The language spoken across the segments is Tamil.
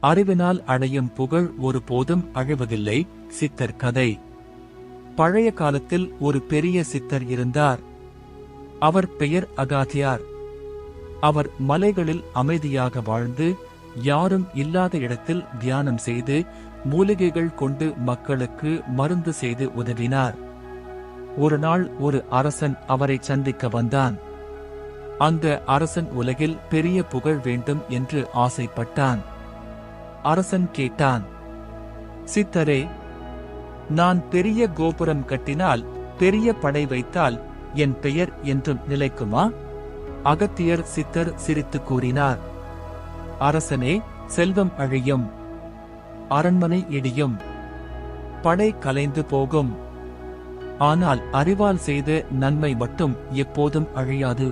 அறிவினால் அடையும் புகழ் ஒருபோதும் அழிவதில்லை. சித்தர் கதை. பழைய காலத்தில் ஒரு பெரிய சித்தர் இருந்தார். அவர் பெயர் அகாத்தியார். அவர் மலைகளில் அமைதியாக வாழ்ந்து யாரும் இல்லாத இடத்தில் தியானம் செய்து மூலிகைகள் கொண்டு மக்களுக்கு மருந்து செய்து உதவினார். ஒரு நாள் ஒரு அரசன் அவரை சந்திக்க வந்தான். அந்த அரசன் உலகில் பெரிய புகழ் வேண்டும் என்று ஆசைப்பட்டான். அரசன் கேட்டான், சித்தரே, நான் பெரிய கோபுரம் கட்டினால், பெரிய படை வைத்தால் என் பெயர் என்றும் நிலைக்குமா? அகத்தியர் சித்தர் சிரித்து கூறினார், அரசனே, செல்வம் அழியும், அரண்மனை இடியும், படை கலைந்து போகும். ஆனால் அறிவால் செய்த நன்மை மட்டும் எப்போதும் அழியாது.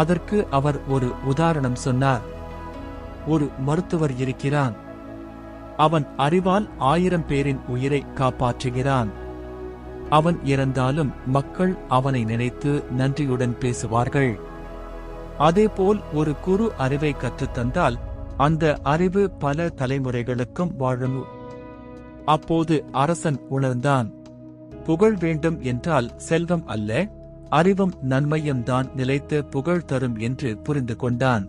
அதற்கு அவர் ஒரு உதாரணம் சொன்னார். ஒரு மருத்துவர் இருக்கிறான். அவன் அறிவால் 1000 பேரின் உயிரை காப்பாற்றுகிறான். அவன் இறந்தாலும் மக்கள் அவனை நினைத்து நன்றியுடன் பேசுவார்கள். அதேபோல் ஒரு குரு அறிவை கற்றுத்தந்தால் அந்த அறிவு பல தலைமுறைகளுக்கும் வாழும். அப்போது அரசன் உணர்ந்தான், புகழ் வேண்டும் என்றால் செல்வம் அல்ல, அறிவும் நன்மையும் தான் நிலைத்து புகழ் தரும் என்று புரிந்து கொண்டான்.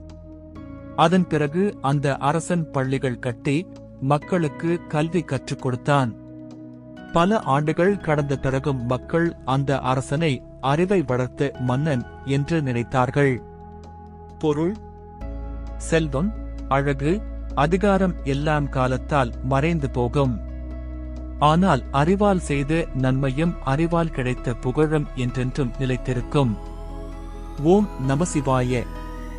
அதன் பிறகு அந்த அரசன் பள்ளிகள் கட்டி மக்களுக்கு கல்வி கற்றுக் கொடுத்தான். பல ஆண்டுகள் கடந்த பிறகும் மக்கள் அந்த அரசனை அறிவை வளர்த்த மன்னன் என்று நினைத்தார்கள். பொருள், செல்வம், அழகு, அதிகாரம் எல்லாம் காலத்தால் மறைந்து போகும். ஆனால் அறிவால் செய்த நன்மையும் அறிவால் கிடைத்த புகழும் என்றென்றும் நிலைத்திருக்கும். ஓம் நமசிவாய.